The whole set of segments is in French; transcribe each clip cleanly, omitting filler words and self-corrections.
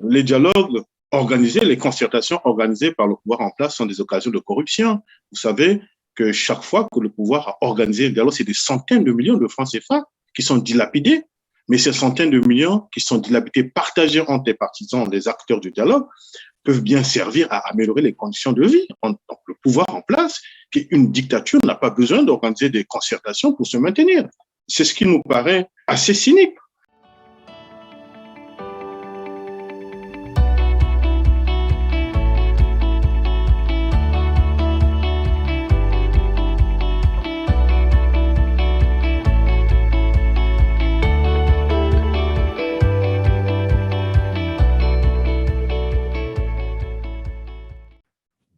les dialogues organisés, les concertations organisées par le pouvoir en place sont des occasions de corruption. Vous savez que chaque fois que le pouvoir a organisé un dialogue, c'est des centaines de millions de francs CFA qui sont dilapidés. Mais ces centaines de millions qui sont dilapidés, partagés entre les partisans, les acteurs du dialogue, peuvent bien servir à améliorer les conditions de vie. Donc, le pouvoir en place, qui est une dictature, n'a pas besoin d'organiser des concertations pour se maintenir. C'est ce qui nous paraît assez cynique.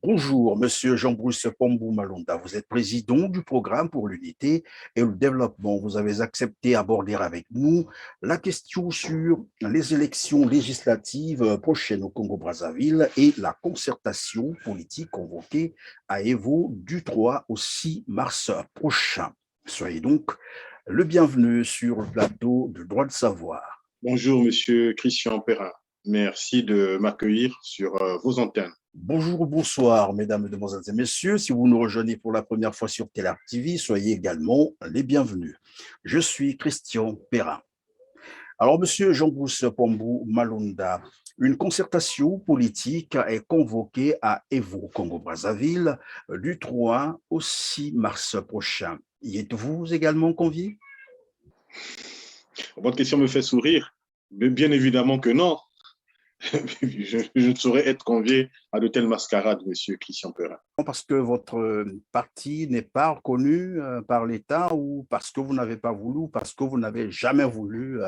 Bonjour, Monsieur Jean-Bruce Pombou Malonda. Vous êtes président du programme pour l'unité et le développement. Vous avez accepté d'aborder avec nous la question sur les élections législatives prochaines au Congo-Brazzaville et la concertation politique convoquée à Evo du 3 au 6 mars prochain. Soyez donc le bienvenu sur le plateau de Droit de Savoir. Bonjour, Monsieur Christian Perrin. Merci de m'accueillir sur vos antennes. Bonjour ou bonsoir, mesdames, mesdemoiselles et messieurs. Si vous nous rejoignez pour la première fois sur Télarc TV, soyez également les bienvenus. Je suis Christian Perrin. Alors, monsieur Jean-Bruce Pombou Malonda, une concertation politique est convoquée à Evo, Congo-Brazzaville, du 3 au 6 mars prochain. Y êtes-vous également convié? Votre question me fait sourire. Mais bien évidemment que non. Je ne saurais être convié à de telles mascarades, monsieur Christian Perrin. Parce que votre parti n'est pas reconnu par l'État ou parce que vous n'avez pas voulu ou parce que vous n'avez jamais voulu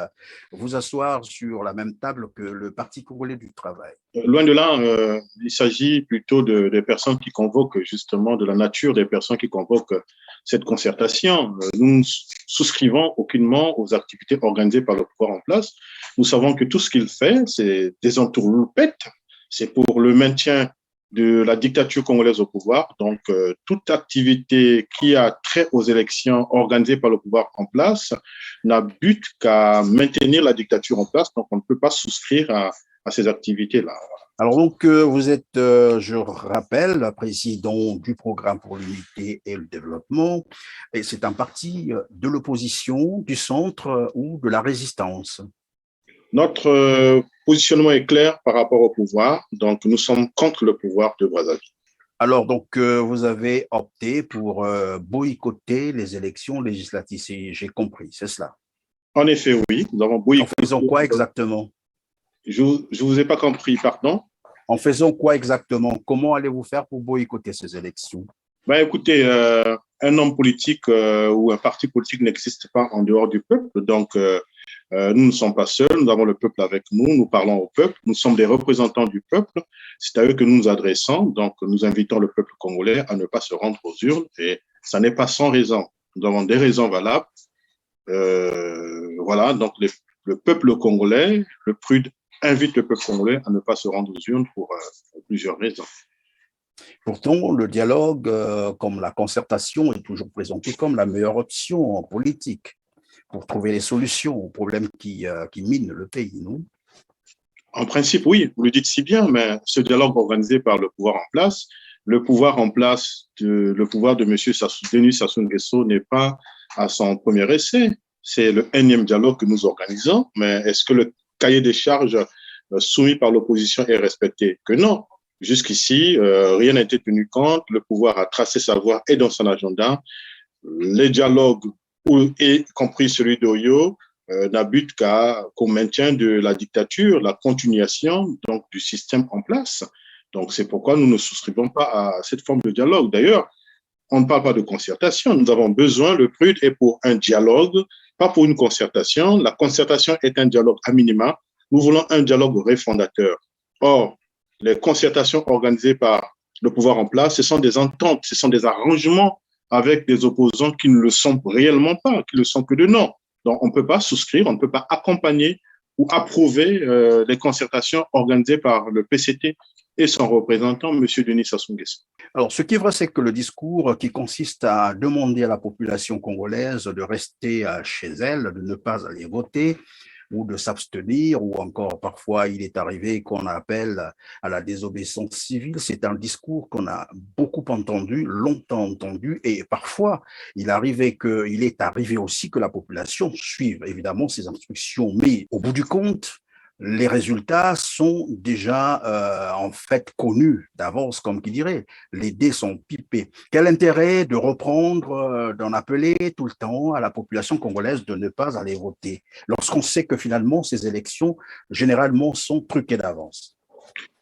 vous asseoir sur la même table que le Parti congolais du travail? Loin de là, il s'agit plutôt des personnes qui convoquent, justement, de la nature des personnes qui convoquent cette concertation. Nous ne souscrivons aucunement aux activités organisées par le pouvoir en place. Nous savons que tout ce qu'il fait, c'est des entourloupettes, c'est pour le maintien de la dictature congolaise au pouvoir. Donc, toute activité qui a trait aux élections organisées par le pouvoir en place n'a but qu'à maintenir la dictature en place. Donc, on ne peut pas souscrire à ces activités-là. Alors donc, vous êtes, je rappelle, président du programme pour l'unité et le développement, et c'est un parti de l'opposition, du centre ou de la résistance. Notre positionnement est clair par rapport au pouvoir, donc nous sommes contre le pouvoir de Brazzaville. Alors donc, vous avez opté pour boycotter les élections législatives, si j'ai compris, c'est cela? En effet, oui, nous avons boycotté. En faisant quoi exactement? Je ne vous ai pas compris, pardon. En faisant quoi exactement? Comment allez-vous faire pour boycotter ces élections? Ben, écoutez, un homme politique ou un parti politique n'existe pas en dehors du peuple. Donc, nous ne sommes pas seuls, nous avons le peuple avec nous, nous parlons au peuple, nous sommes des représentants du peuple. C'est à eux que nous nous adressons. Donc, nous invitons le peuple congolais à ne pas se rendre aux urnes et ça n'est pas sans raison. Nous avons des raisons valables. Voilà, donc le peuple congolais, le PRUD invite le peuple congolais à ne pas se rendre aux urnes pour plusieurs raisons. Pourtant, le dialogue, comme la concertation, est toujours présenté comme la meilleure option en politique pour trouver les solutions aux problèmes qui minent le pays, non? En principe, oui, vous le dites si bien, mais ce dialogue organisé par le pouvoir en place, le pouvoir de M. Denis Sassou Nguesso n'est pas à son premier essai. C'est le énième dialogue que nous organisons, mais est-ce que le cahier des charges soumis par l'opposition est respecté? Que non. Jusqu'ici, rien n'a été tenu compte. Le pouvoir a tracé sa voie et dans son agenda. Les dialogues, y compris celui d'Oyo, n'a but qu'au maintien de la dictature, la continuation donc, du système en place. Donc, c'est pourquoi nous ne souscrivons pas à cette forme de dialogue. D'ailleurs, on ne parle pas de concertation. Nous avons besoin, le PRUD est pour un dialogue, pas pour une concertation. La concertation est un dialogue à minima. Nous voulons un dialogue réfondateur. Or, les concertations organisées par le pouvoir en place, ce sont des ententes, ce sont des arrangements avec des opposants qui ne le sont réellement pas, qui ne le sont que de nom. Donc, on ne peut pas souscrire, on ne peut pas accompagner ou approuver les concertations organisées par le PCT et son représentant, M. Denis Sassou Nguesso. Alors, ce qui est vrai, c'est que le discours qui consiste à demander à la population congolaise de rester chez elle, de ne pas aller voter, ou de s'abstenir, ou encore parfois il est arrivé qu'on appelle à la désobéissance civile. C'est un discours qu'on a beaucoup entendu, longtemps entendu, et parfois il est arrivé aussi que la population suive évidemment ces instructions. Mais au bout du compte, les résultats sont déjà en fait connus d'avance, comme qui dirait. Les dés sont pipés. Quel intérêt de reprendre, d'en appeler tout le temps à la population congolaise de ne pas aller voter, lorsqu'on sait que finalement ces élections généralement sont truquées d'avance?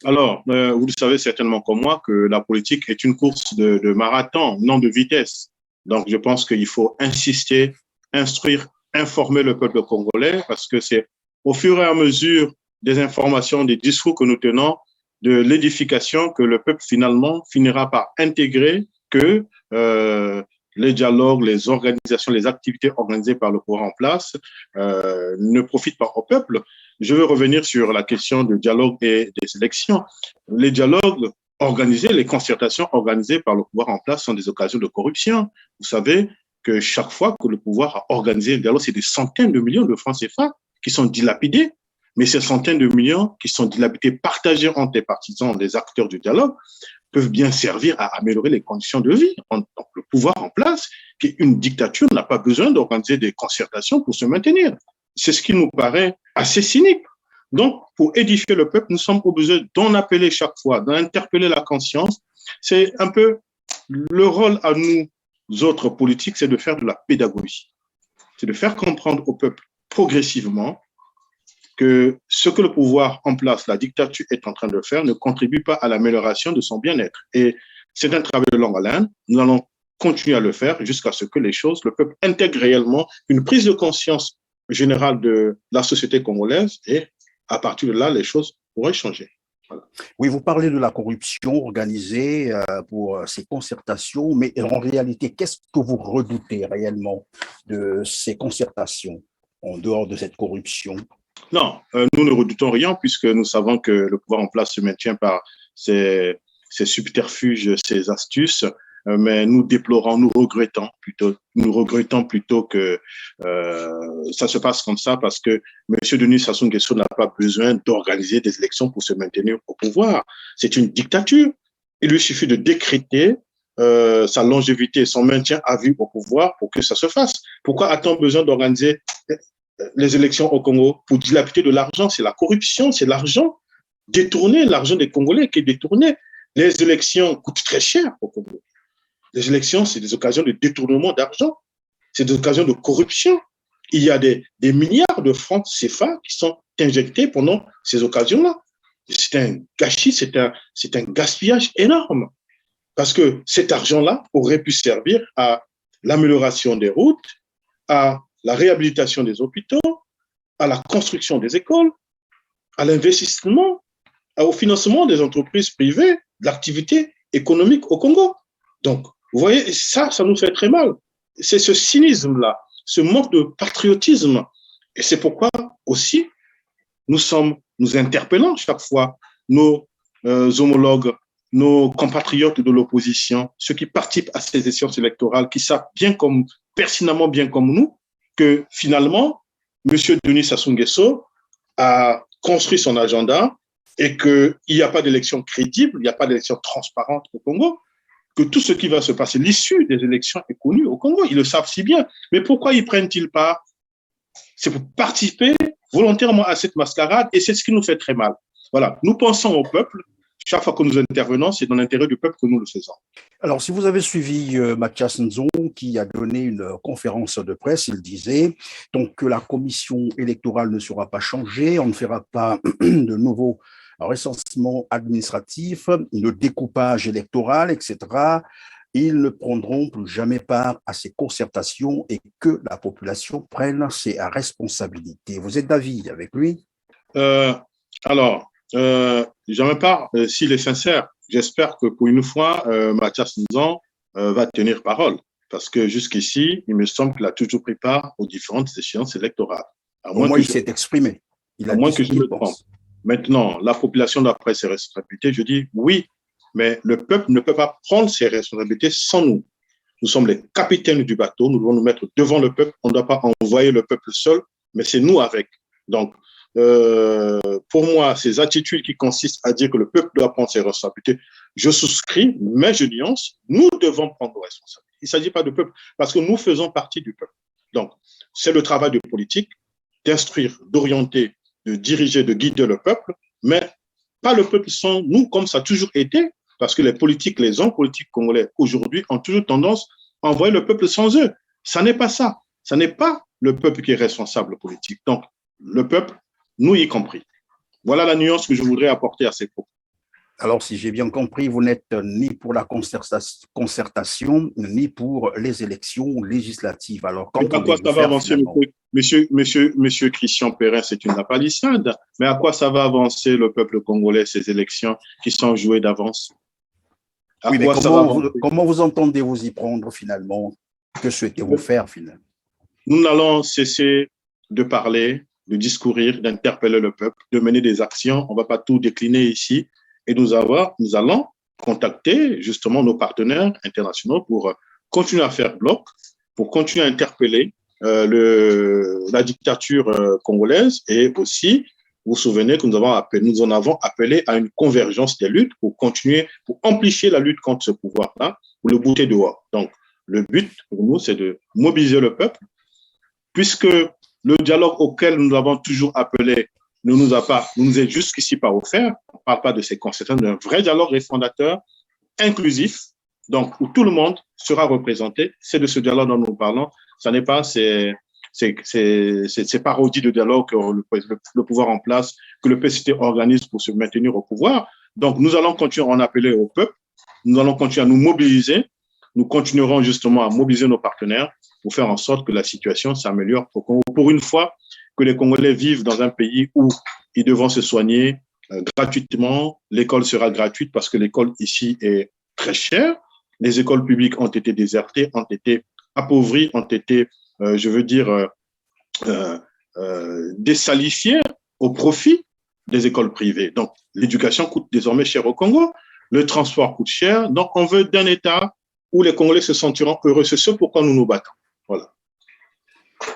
Alors, vous le savez certainement comme moi que la politique est une course de marathon, non de vitesse. Donc, je pense qu'il faut insister, instruire, informer le peuple congolais parce que c'est au fur et à mesure des informations, des discours que nous tenons, de l'édification que le peuple finalement finira par intégrer que les dialogues, les organisations, les activités organisées par le pouvoir en place ne profitent pas au peuple. Je veux revenir sur la question du dialogue et des élections. Les dialogues organisés, les concertations organisées par le pouvoir en place sont des occasions de corruption. Vous savez que chaque fois que le pouvoir a organisé un dialogue, c'est des centaines de millions de francs CFA qui sont dilapidés. Mais ces centaines de millions qui sont dilapidés, partagés entre les partisans, les acteurs du dialogue, peuvent bien servir à améliorer les conditions de vie. Donc, le pouvoir en place, qui est une dictature, n'a pas besoin d'organiser des concertations pour se maintenir. C'est ce qui nous paraît assez cynique. Donc, pour édifier le peuple, nous sommes obligés d'en appeler chaque fois, d'interpeller la conscience. C'est un peu le rôle à nous autres politiques, c'est de faire de la pédagogie. C'est de faire comprendre au peuple progressivement que ce que le pouvoir en place, la dictature est en train de faire, ne contribue pas à l'amélioration de son bien-être. Et c'est un travail de longue haleine. Nous allons continuer à le faire jusqu'à ce que le peuple intègre réellement une prise de conscience générale de la société congolaise et à partir de là, les choses pourraient changer. Voilà. Oui, vous parlez de la corruption organisée pour ces concertations, mais en réalité, qu'est-ce que vous redoutez réellement de ces concertations en dehors de cette corruption? Non, nous ne redoutons rien puisque nous savons que le pouvoir en place se maintient par ses subterfuges, ses astuces, mais nous déplorons, nous regrettons plutôt que ça se passe comme ça parce que M. Denis Sassou Nguesso n'a pas besoin d'organiser des élections pour se maintenir au pouvoir. C'est une dictature. Il lui suffit de décréter sa longévité, son maintien à vie au pouvoir pour que ça se fasse. Pourquoi a-t-on besoin d'organiser les élections au Congo pour dilapider de l'argent? C'est la corruption, c'est l'argent détourné, l'argent des Congolais qui est détourné. Les élections coûtent très cher au Congo. Les élections, c'est des occasions de détournement d'argent, c'est des occasions de corruption. Il y a des milliards de francs CFA qui sont injectés pendant ces occasions-là. C'est un gâchis, c'est un gaspillage énorme. Parce que cet argent-là aurait pu servir à l'amélioration des routes, à la réhabilitation des hôpitaux, à la construction des écoles, à l'investissement, au financement des entreprises privées, de l'activité économique au Congo. Donc, vous voyez, ça nous fait très mal. C'est ce cynisme-là, ce manque de patriotisme. Et c'est pourquoi aussi nous interpellons chaque fois nos homologues, nos compatriotes de l'opposition, ceux qui participent à ces échéances électorales, qui savent pertinemment bien comme nous, que finalement, M. Denis Sassou Nguesso a construit son agenda et qu'il n'y a pas d'élection crédible, il n'y a pas d'élection transparente au Congo, que tout ce qui va se passer, l'issue des élections est connue au Congo, ils le savent si bien. Mais pourquoi y prennent-ils pas? C'est pour participer volontairement à cette mascarade et c'est ce qui nous fait très mal. Voilà, nous pensons au peuple. Chaque fois que nous intervenons, c'est dans l'intérêt du peuple que nous le faisons. Alors, si vous avez suivi Mathias Nzon, qui a donné une conférence de presse, il disait donc que la commission électorale ne sera pas changée, on ne fera pas de nouveaux recensements administratifs, de découpage électoral, etc. Ils ne prendront plus jamais part à ces concertations et que la population prenne ses responsabilités. Vous êtes d'avis avec lui? J'en ai pas, s'il est sincère, j'espère que pour une fois, Mathias Nzon va tenir parole. Parce que jusqu'ici, il me semble qu'il a toujours pris part aux différentes échéances électorales. Au moins, il s'est exprimé. À moins que je me trompe. Maintenant, la population doit prendre ses responsabilités. Je dis oui, mais le peuple ne peut pas prendre ses responsabilités sans nous. Nous sommes les capitaines du bateau. Nous devons nous mettre devant le peuple. On ne doit pas envoyer le peuple seul, mais c'est nous avec. Donc, pour moi, ces attitudes qui consistent à dire que le peuple doit prendre ses responsabilités, je souscris, mais je nuance, nous devons prendre nos responsabilités. Il ne s'agit pas de peuple, parce que nous faisons partie du peuple. Donc, c'est le travail de politique d'instruire, d'orienter, de diriger, de guider le peuple, mais pas le peuple sans nous, comme ça a toujours été, parce que les hommes politiques congolais aujourd'hui ont toujours tendance à envoyer le peuple sans eux. Ça n'est pas ça. Ça n'est pas le peuple qui est responsable politique. Donc, le peuple, nous y compris. Voilà la nuance que je voudrais apporter à ces propos. Alors, si j'ai bien compris, vous n'êtes ni pour la concertation, ni pour les élections législatives. Alors, mais à quoi ça va avancer, monsieur Christian Perrin, c'est une lapalissade. Mais à quoi ça va avancer le peuple congolais, ces élections qui sont jouées d'avance? Oui, mais comment vous entendez vous y prendre finalement? Que souhaitez-vous faire finalement? Nous n'allons cesser de parler, de discourir, d'interpeller le peuple, de mener des actions. On ne va pas tout décliner ici. Et nous allons contacter justement nos partenaires internationaux pour continuer à faire bloc, pour continuer à interpeller la dictature congolaise et aussi, vous vous souvenez que nous en avons appelé à une convergence des luttes pour continuer, pour amplifier la lutte contre ce pouvoir-là, pour le bouter dehors. Donc, le but pour nous, c'est de mobiliser le peuple, puisque le dialogue auquel nous avons toujours appelé ne nous est jusqu'ici pas offert. On ne parle pas de ces conséquences, d'un vrai dialogue réfondateur, inclusif, donc où tout le monde sera représenté. C'est de ce dialogue dont nous parlons. Ce n'est pas ces parodies de dialogue que le pouvoir en place, que le PCT organise pour se maintenir au pouvoir. Donc, nous allons continuer à en appeler au peuple. Nous allons continuer à nous mobiliser. Nous continuerons justement à mobiliser nos partenaires pour faire en sorte que la situation s'améliore pour une fois, que les Congolais vivent dans un pays où ils devront se soigner gratuitement. L'école sera gratuite parce que l'école ici est très chère. Les écoles publiques ont été désertées, ont été appauvries, ont été, désalifiées au profit des écoles privées. Donc, l'éducation coûte désormais cher au Congo. Le transport coûte cher. Donc, on veut d'un État où les Congolais se sentiront heureux. C'est ce pourquoi nous nous battons. Voilà.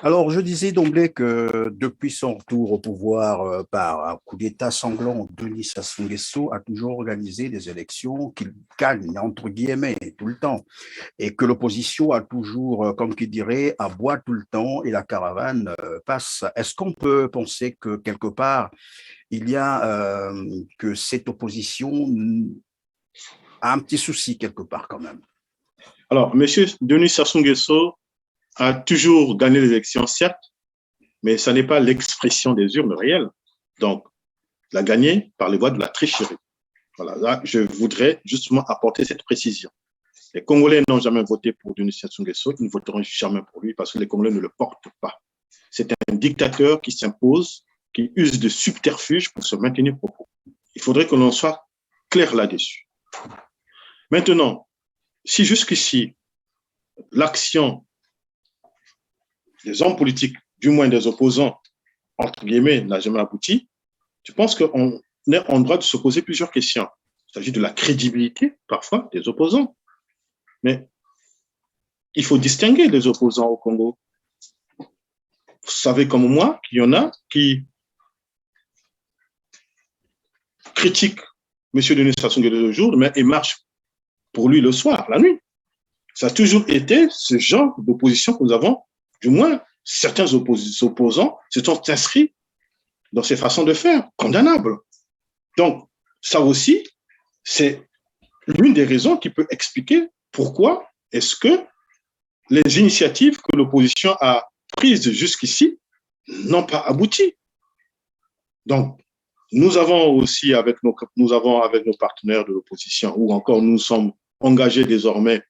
Alors, je disais d'emblée que depuis son retour au pouvoir par un coup d'État sanglant, Denis Sassou Nguesso a toujours organisé des élections qu'il gagne, entre guillemets, tout le temps, et que l'opposition a toujours, comme qui dirait, à boire tout le temps et la caravane passe. Est-ce qu'on peut penser que quelque part, il y a que cette opposition a un petit souci quelque part quand même? Alors, M. Denis Sassou Nguesso a toujours gagné les élections, certes, mais ça n'est pas l'expression des urnes réelles. Donc, l'a gagné par les voies de la tricherie. Voilà, là, je voudrais justement apporter cette précision. Les Congolais n'ont jamais voté pour Denis Sassou Nguesso, ils ne voteront jamais pour lui parce que les Congolais ne le portent pas. C'est un dictateur qui s'impose, qui use de subterfuges pour se maintenir au pouvoir. Il faudrait que l'on soit clair là-dessus. Maintenant, si jusqu'ici, l'action des hommes politiques, du moins des opposants, entre guillemets, n'a jamais abouti, je pense qu'on est en droit de se poser plusieurs questions. Il s'agit de la crédibilité, parfois, des opposants. Mais il faut distinguer les opposants au Congo. Vous savez comme moi qu'il y en a qui critiquent M. Denis Sassou Nguesso le jour, mais ils marchent pour lui le soir, la nuit. Ça a toujours été ce genre d'opposition que nous avons. Du moins, certains opposants se sont inscrits dans ces façons de faire, condamnables. Donc, ça aussi, c'est l'une des raisons qui peut expliquer pourquoi est-ce que les initiatives que l'opposition a prises jusqu'ici n'ont pas abouti. Donc, nous avons aussi avec nos partenaires de l'opposition, ou encore nous sommes engagés désormais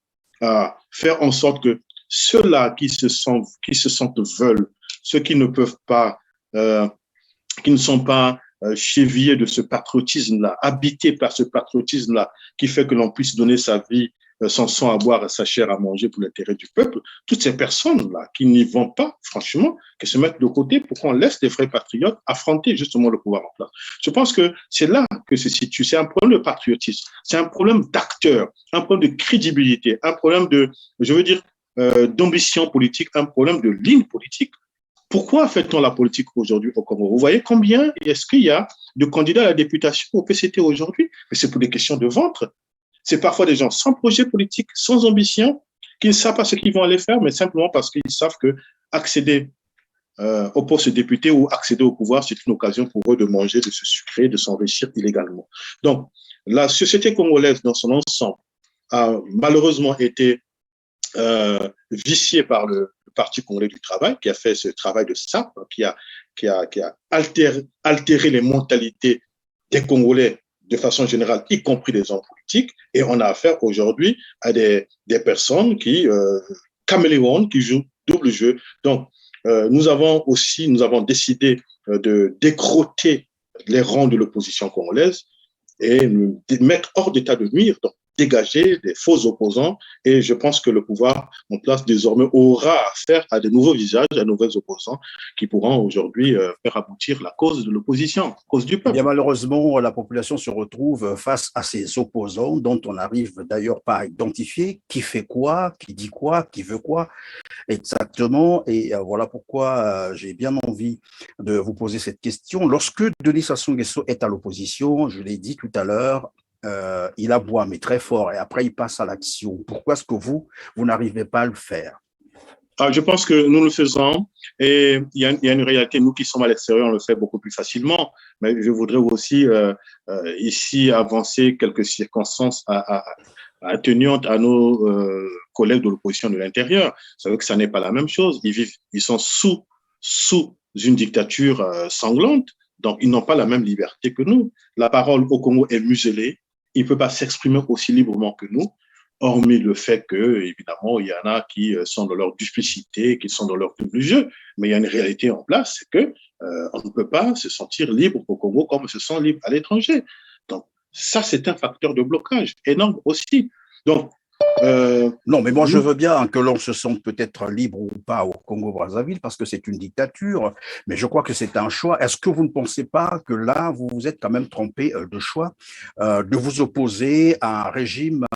à faire en sorte que ceux-là qui se sentent veulent, ceux qui ne peuvent pas, qui ne sont pas chevillés de ce patriotisme-là, habités par ce patriotisme-là, qui fait que l'on puisse donner sa vie, son sang à boire, sa chair à manger pour l'intérêt du peuple, toutes ces personnes-là qui n'y vont pas, franchement, qui se mettent de côté pour qu'on laisse les vrais patriotes affronter justement le pouvoir en place. Je pense que c'est là que se situe. C'est un problème de patriotisme, c'est un problème d'acteur, un problème de crédibilité, un problème de, d'ambition politique, un problème de ligne politique. Pourquoi fait-on la politique aujourd'hui au Congo? Vous voyez combien est-ce qu'il y a de candidats à la députation au PCT aujourd'hui? Mais c'est pour des questions de ventre. C'est parfois des gens sans projet politique, sans ambition, qui ne savent pas ce qu'ils vont aller faire, mais simplement parce qu'ils savent que accéder au poste de député ou accéder au pouvoir, c'est une occasion pour eux de manger, de se sucrer, de s'enrichir illégalement. Donc, la société congolaise dans son ensemble a malheureusement été viciée par le Parti congolais du travail, qui a fait ce travail de sape, qui a altéré les mentalités des Congolais de façon générale, y compris des hommes politiques. Et on a affaire aujourd'hui à des personnes qui caméléons, qui jouent double jeu. Donc, nous avons décidé de décroter les rangs de l'opposition congolaise et nous mettre hors d'état de nuire, donc dégager des faux opposants. Et je pense que le pouvoir en place désormais aura affaire à de nouveaux visages, à de nouveaux opposants qui pourront aujourd'hui faire aboutir la cause de l'opposition, la cause du Eh bien, peuple. malheureusement, la population se retrouve face à ces opposants dont on n'arrive d'ailleurs pas à identifier qui fait quoi, qui dit quoi, qui veut quoi exactement. Et voilà pourquoi j'ai bien envie de vous poser cette question. Lorsque Denis Sassou Nguesso est à l'opposition, je l'ai dit tout à l'heure, il aboie, mais très fort, et après il passe à l'action. Pourquoi est-ce que vous n'arrivez pas à le faire? Je pense que nous le faisons et il y a une réalité. Nous qui sommes à l'extérieur, on le fait beaucoup plus facilement. Mais je voudrais aussi ici avancer quelques circonstances attenantes à nos collègues de l'opposition de l'intérieur. Vous savez que ça n'est pas la même chose. Ils sont sous une dictature sanglante, donc ils n'ont pas la même liberté que nous. La parole au Congo est muselée. Il ne peut pas s'exprimer aussi librement que nous, hormis le fait que, évidemment, il y en a qui sont dans leur duplicité, qui sont dans leur double jeu. Mais il y a une réalité en place, c'est que on ne peut pas se sentir libre au Congo comme on se sent libre à l'étranger. Donc, ça, c'est un facteur de blocage énorme aussi. Donc, non, mais moi je veux bien que l'on se sente peut-être libre ou pas au Congo-Brazzaville parce que c'est une dictature, mais je crois que c'est un choix. Est-ce que vous ne pensez pas que là, vous vous êtes quand même trompé de choix de vous opposer à un régime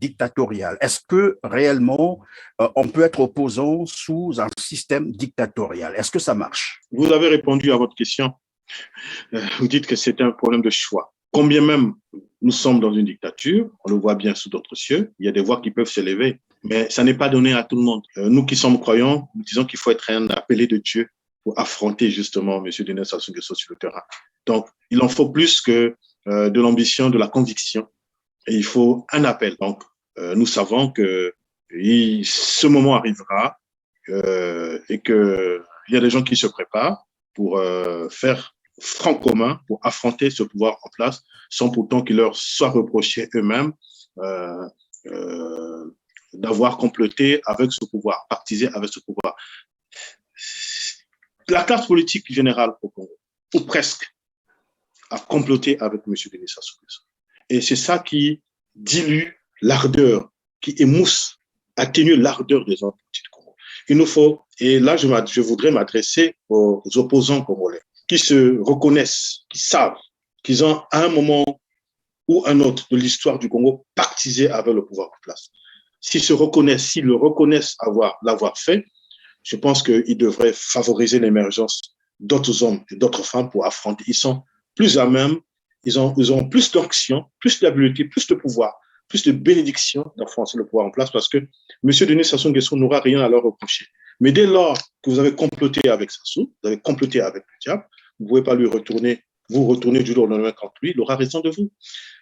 dictatorial? Est-ce que réellement on peut être opposant sous un système dictatorial? Est-ce que ça marche? Vous avez répondu à votre question. Vous dites que c'est un problème de choix. Combien même nous sommes dans une dictature, on le voit bien sous d'autres cieux, il y a des voix qui peuvent s'élever, mais ça n'est pas donné à tout le monde. Nous qui sommes croyants, nous disons qu'il faut être un appelé de Dieu pour affronter justement M. Denis Sassou Nguesso sur le terrain. Donc, il en faut plus que de l'ambition, de la conviction, et il faut un appel. Donc, nous savons que ce moment arrivera et qu'il y a des gens qui se préparent pour faire front commun pour affronter ce pouvoir en place sans pourtant qu'il leur soit reproché eux-mêmes d'avoir comploté avec ce pouvoir, partisé avec ce pouvoir. La classe politique générale au Congo, ou presque, a comploté avec M. Denis Sassou Nguesso. Et c'est ça qui dilue l'ardeur, qui émousse, atténue l'ardeur des hommes politiques du Congo. Il nous faut, et là je voudrais m'adresser aux opposants congolais, qui se reconnaissent, qui savent qu'ils ont à un moment ou un autre de l'histoire du Congo pactisé avec le pouvoir en place. S'ils le reconnaissent l'avoir fait, je pense qu'ils devraient favoriser l'émergence d'autres hommes et d'autres femmes pour affronter. Ils sont plus à même, ils ont plus d'action, plus d'habileté, plus de pouvoir, plus de bénédiction d'enfoncer le pouvoir en place parce que M. Denis Sassou Nguesso n'aura rien à leur reprocher. Mais dès lors que vous avez comploté avec Sassou, vous avez comploté avec le diable, vous ne pouvez pas vous retourner du jour au lendemain contre lui, il aura raison de vous.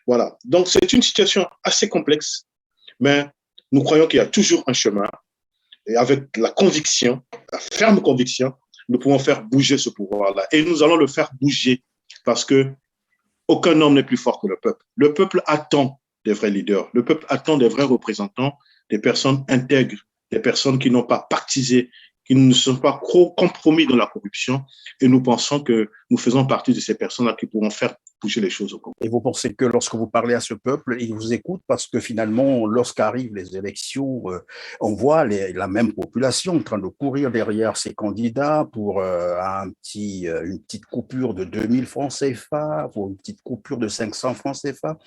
Voilà. Donc, c'est une situation assez complexe, mais nous croyons qu'il y a toujours un chemin et avec la conviction, la ferme conviction, nous pouvons faire bouger ce pouvoir-là. Et nous allons le faire bouger parce que aucun homme n'est plus fort que le peuple. Le peuple attend des vrais leaders. Le peuple attend des vrais représentants, des personnes intègres, des personnes qui n'ont pas partisé, qui ne sont pas compromis dans la corruption. Et nous pensons que nous faisons partie de ces personnes-là qui pourront faire bouger les choses au Congo. Et vous pensez que lorsque vous parlez à ce peuple, il vous écoute parce que finalement, lorsqu'arrivent les élections, on voit la même population en train de courir derrière ces candidats pour une petite coupure de 2000 francs CFA, pour une petite coupure de 500 francs CFA.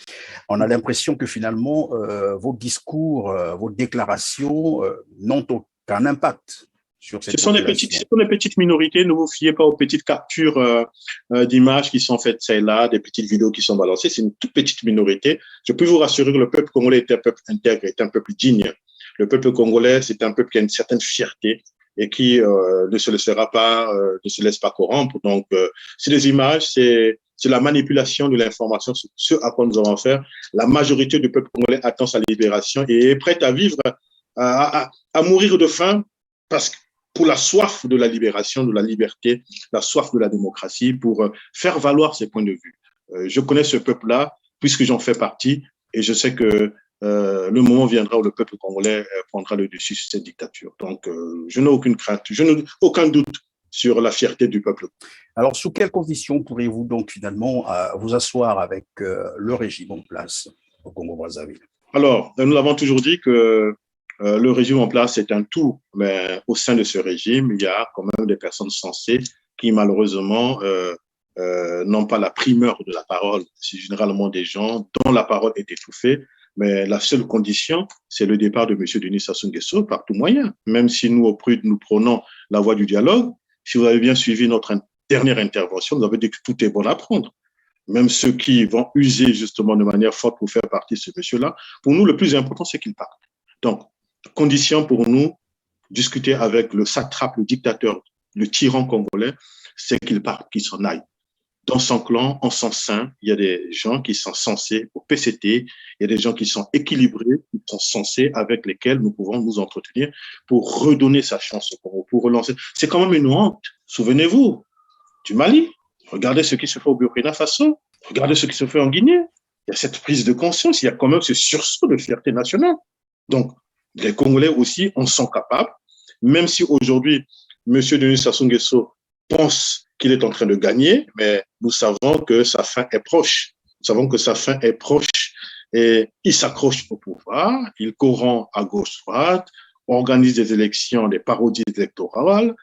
On a l'impression que finalement, vos discours, vos déclarations n'ont aucun impact sur cette population. Ce sont des petites minorités. Ne vous fiez pas aux petites captures d'images qui sont faites ça et là, des petites vidéos qui sont balancées. C'est une toute petite minorité. Je peux vous rassurer que le peuple congolais est un peuple intègre, est un peuple digne. Le peuple congolais, c'est un peuple qui a une certaine fierté et qui ne se laissera pas, ne se laisse pas corrompre. Donc, c'est des images, c'est la manipulation de l'information, ce à quoi nous allons faire. La majorité du peuple congolais attend sa libération et est prête à vivre, à mourir de faim parce que pour la soif de la libération, de la liberté, la soif de la démocratie, pour faire valoir ses points de vue. Je connais ce peuple-là puisque j'en fais partie et je sais que le moment viendra où le peuple congolais prendra le dessus sur cette dictature. Donc, je n'ai aucune crainte, je n'ai aucun doute sur la fierté du peuple. Alors, sous quelles conditions pourriez-vous donc finalement vous asseoir avec le régime en place au Congo-Brazzaville? Alors, nous l'avons toujours dit que le régime en place est un tout, mais au sein de ce régime, il y a quand même des personnes sensées qui malheureusement n'ont pas la primeur de la parole. C'est généralement des gens dont la parole est étouffée. Mais la seule condition, c'est le départ de M. Denis Sassou Nguesso par tout moyen. Même si nous, au PRUD, nous prenons la voie du dialogue, si vous avez bien suivi notre dernière intervention, vous avez dit que tout est bon à prendre. Même ceux qui vont user justement de manière forte pour faire partie de ce monsieur-là, pour nous, le plus important, c'est qu'il parte. Donc, condition pour nous, discuter avec le satrape, le dictateur, le tyran congolais, c'est qu'il parte, qu'il s'en aille. Dans son clan, en son sein, il y a des gens qui sont sensés au PCT, il y a des gens qui sont équilibrés, qui sont sensés, avec lesquels nous pouvons nous entretenir pour redonner sa chance au Congo, pour relancer. C'est quand même une honte. Souvenez-vous du Mali. Regardez ce qui se fait au Burkina Faso. Regardez ce qui se fait en Guinée. Il y a cette prise de conscience, il y a quand même ce sursaut de fierté nationale. Donc, les Congolais aussi en sont capables, même si aujourd'hui, M. Denis Sassou Nguesso pense qu'il est en train de gagner, mais nous savons que sa fin est proche. Nous savons que sa fin est proche et il s'accroche au pouvoir, il corrompt à gauche-droite, organise des élections, des parodies électorales,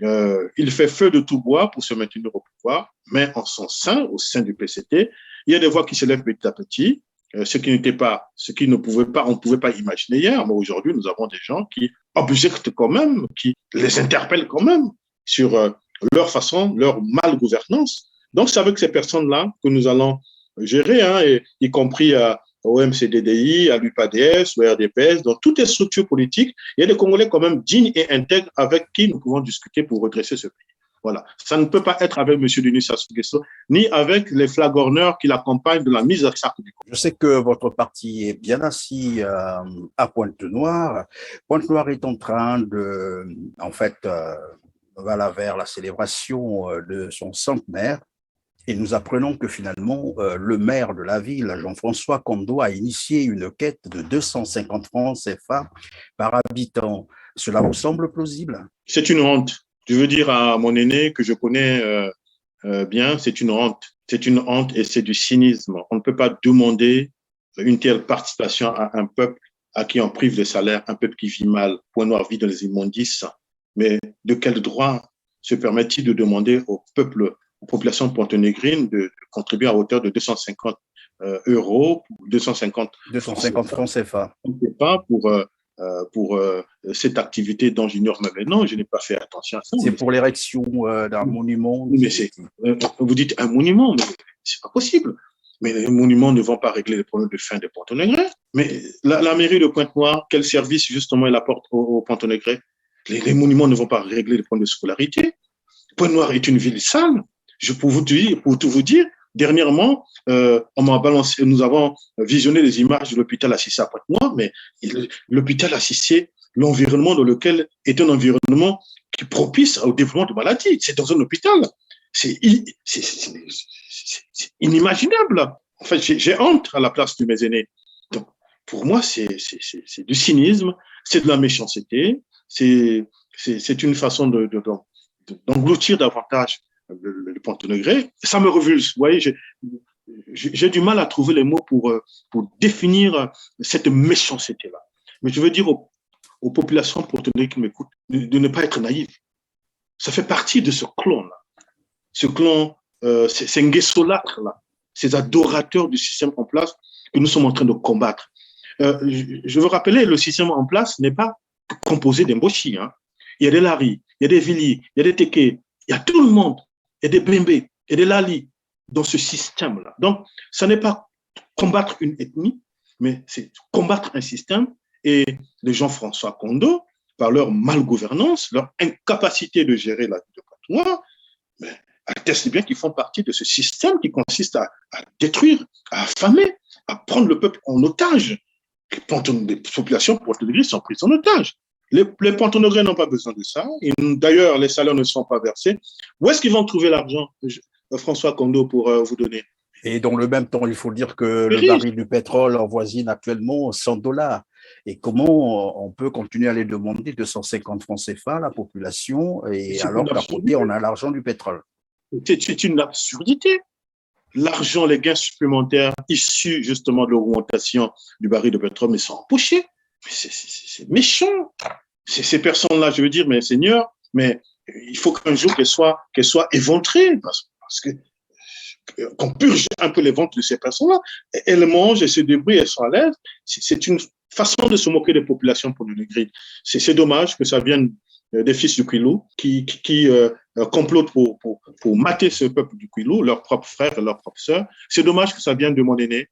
il fait feu de tout bois pour se maintenir au pouvoir, mais en son sein, au sein du PCT, il y a des voix qui se lèvent petit à petit, ce qui ne pouvait pas, on ne pouvait pas imaginer hier, mais aujourd'hui, nous avons des gens qui objectent quand même, qui les interpellent quand même sur leur façon, leur malgouvernance. Donc, c'est avec ces personnes-là que nous allons gérer, hein, y compris au MCDDI, à l'UPADS, au RDPS, dans toutes les structures politiques. Il y a des Congolais quand même dignes et intègres avec qui nous pouvons discuter pour redresser ce pays. Voilà. Ça ne peut pas être avec M. Denis Sassou Nguesso, ni avec les flagorneurs qui l'accompagnent de la mise à sac du Congo. Je sais que votre parti est bien assis à Pointe-Noire. Pointe-Noire est en train de, en fait, va vers la célébration de son centenaire. Et nous apprenons que finalement, le maire de la ville, Jean-François Kondo, a initié une quête de 250 francs CFA par habitant. Cela vous semble plausible? C'est une honte. Je veux dire à mon aîné que je connais bien, c'est une honte. C'est une honte et c'est du cynisme. On ne peut pas demander une telle participation à un peuple à qui on prive de salaire, un peuple qui vit mal, Pointe-Noire vit dans les immondices. Mais de quel droit se permet-il de demander au peuple, aux populations ponténégrines de contribuer à hauteur de 250 euros, 250 francs CFA. On ne sait pas pour cette activité dont j'ignore maintenant, je n'ai pas fait attention à ça. C'est pour l'érection d'un monument. Mais vous dites un monument, mais c'est pas possible. Mais les monuments ne vont pas régler les problèmes de faim des Pontonègrais. Mais la mairie de Pointe-Noire, quel service justement elle apporte aux Pontonègrais? Les monuments ne vont pas régler les problèmes de scolarité. Pointe-Noire est une ville sale. Pour tout vous dire, dernièrement, on m'a balancé, nous avons visionné les images de l'hôpital Assissé à Pointe-Noire, mais l'hôpital Assissé, l'environnement dans lequel est un environnement qui est propice au développement de maladies. C'est dans un hôpital. C'est inimaginable. En fait, j'ai honte à la place de mes aînés. Donc, pour moi, c'est du cynisme, c'est de la méchanceté, c'est une façon d'engloutir davantage le Pontonègre. Ça me revulse. Vous voyez, j'ai du mal à trouver les mots pour définir cette méchanceté-là. Mais je veux dire aux populations pontonègres qui m'écoutent de ne pas être naïfs. Ça fait partie de ce clan-là. Ce clan, ces Nguessolâtres-là, ces adorateurs du système en place que nous sommes en train de combattre. Je veux rappeler, le système en place n'est pas composé d'Mboshi. Hein. il y a des Lari, il y a des Vili, il y a des Teke, il y a tout le monde, il y a des Bembe, il y a des Lali dans ce système-là. Donc, ça n'est pas combattre une ethnie, mais c'est combattre un système. Et les Jean-François Kondo, par leur malgouvernance, leur incapacité de gérer la vie de Pointe-Noire, attestent bien qu'ils font partie de ce système qui consiste à détruire, à affamer, à prendre le peuple en otage. Les populations portugaises sont prises en otage. Les Pontonograis n'ont pas besoin de ça. D'ailleurs, les salaires ne sont pas versés. Où est-ce qu'ils vont trouver l'argent, François Kondo, pour vous donner? Et dans le même temps, il faut dire que le baril du pétrole avoisine actuellement 100 $. Et comment on peut continuer à les demander 250 francs CFA à la population, et alors qu'à côté, on a l'argent du pétrole? C'est une absurdité. L'argent, les gains supplémentaires issus justement de l'augmentation du baril de pétrole, mais sont empochés. C'est méchant. Ces personnes-là, je veux dire, mais Seigneur, mais il faut qu'un jour qu'elles soient éventrées, parce que qu'on purge un peu les ventres de ces personnes-là. Elles mangent, elles se débrouillent, elles sont à l'aise. C'est une façon de se moquer des populations pour le gris. C'est dommage que ça vienne des fils du Kwilu qui complotent pour mater ce peuple du Kwilu, leurs propres frères et leurs propres sœurs. C'est dommage que ça vienne de mon aîné,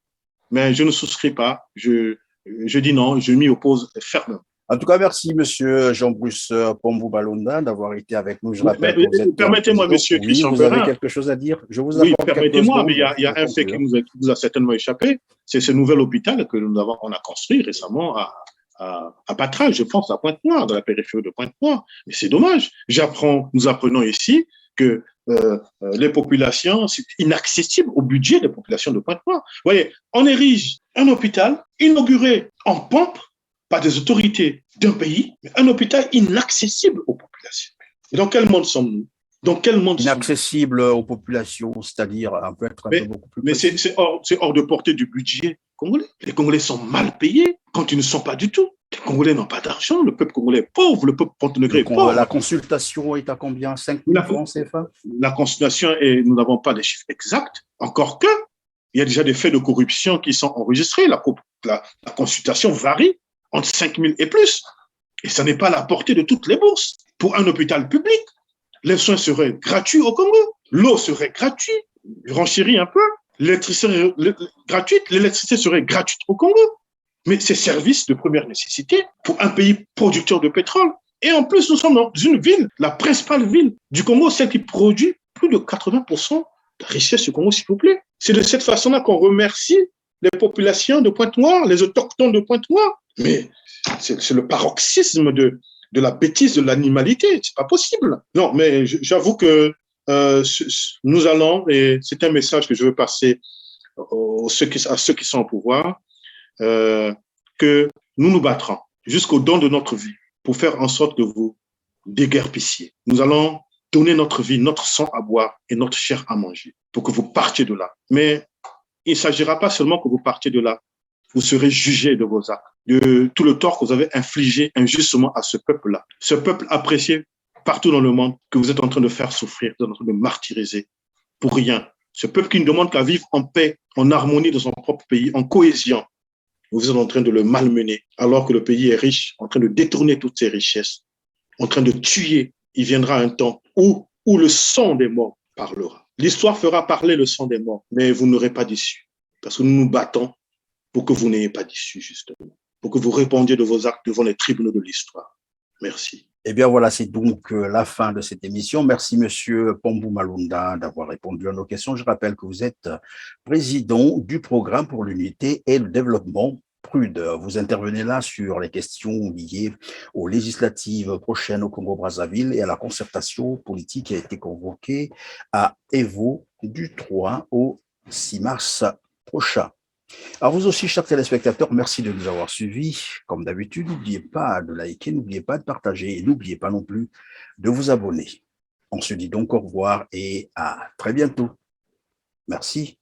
mais je ne souscris pas. Je dis non, je m'y oppose fermement. En tout cas, merci, monsieur Jean-Bruce Pombou Malonda, d'avoir été avec nous. Je rappelle que vous êtes permettez-moi, monsieur Christian vous avez quelque chose à dire? Je vous oui, permettez-moi, mais il y a un fait qui nous a certainement échappé. C'est ce nouvel hôpital que on a construit récemment à Patral, je pense, à Pointe-Noire, dans la périphérie de Pointe-Noire. Mais c'est dommage. Nous apprenons ici que les populations, c'est inaccessible au budget des populations de Pointe-Noire. Vous voyez, on érige un hôpital inauguré en pompe par des autorités d'un pays, mais un hôpital inaccessible aux populations. Et dans quel monde sommes-nous? Dans quel monde inaccessible aux populations, c'est-à-dire peut-être un peu beaucoup plus. Mais c'est hors de portée du budget congolais. Les Congolais sont mal payés quand ils ne sont pas du tout. Les Congolais n'ont pas d'argent, le peuple congolais est pauvre, le peuple pontonegrais est pauvre. La consultation est à combien? 5 000 francs CFA? La consultation, nous n'avons pas les chiffres exacts, encore que il y a déjà des faits de corruption qui sont enregistrés. La consultation varie entre 5 000 et plus. Et ça n'est pas à la portée de toutes les bourses. Pour un hôpital public, les soins seraient gratuits au Congo. L'eau serait gratuite. Je renchéris un peu. L'électricité gratuite. L'électricité serait gratuite au Congo. Mais c'est services de première nécessité pour un pays producteur de pétrole. Et en plus, nous sommes dans une ville, la principale ville du Congo, celle qui produit plus de 80% de richesse du Congo, s'il vous plaît. C'est de cette façon-là qu'on remercie les populations de Pointe-Noire, les autochtones de Pointe-Noire. Mais c'est le paroxysme de la bêtise, de l'animalité. C'est pas possible. Non, mais j'avoue que nous allons, et c'est un message que je veux passer à ceux qui sont au pouvoir, que nous nous battrons jusqu'au don de notre vie pour faire en sorte que vous déguerpissiez. Nous allons donner notre vie, notre sang à boire et notre chair à manger pour que vous partiez de là. Mais il ne s'agira pas seulement que vous partiez de là. Vous serez jugé de vos actes, de tout le tort que vous avez infligé injustement à ce peuple-là. Ce peuple apprécié partout dans le monde que vous êtes en train de faire souffrir, en train de martyriser pour rien. Ce peuple qui ne demande qu'à vivre en paix, en harmonie dans son propre pays, en cohésion. Vous êtes en train de le malmener alors que le pays est riche, en train de détourner toutes ses richesses, en train de tuer. Il viendra un temps où le sang des morts parlera. L'histoire fera parler le sang des morts, mais vous n'aurez pas d'issue parce que nous nous battons pour que vous n'ayez pas d'issue, justement, pour que vous répondiez de vos actes devant les tribunaux de l'histoire. Merci. Eh bien voilà, c'est donc la fin de cette émission. Merci monsieur Pombou Malonda d'avoir répondu à nos questions. Je rappelle que vous êtes président du programme pour l'unité et le développement PRUD. Vous intervenez là sur les questions liées aux législatives prochaines au Congo-Brazzaville et à la concertation politique qui a été convoquée à Evo du 3 au 6 mars prochain. À vous aussi, chers téléspectateurs, merci de nous avoir suivis. Comme d'habitude, n'oubliez pas de liker, n'oubliez pas de partager et n'oubliez pas non plus de vous abonner. On se dit donc au revoir et à très bientôt. Merci.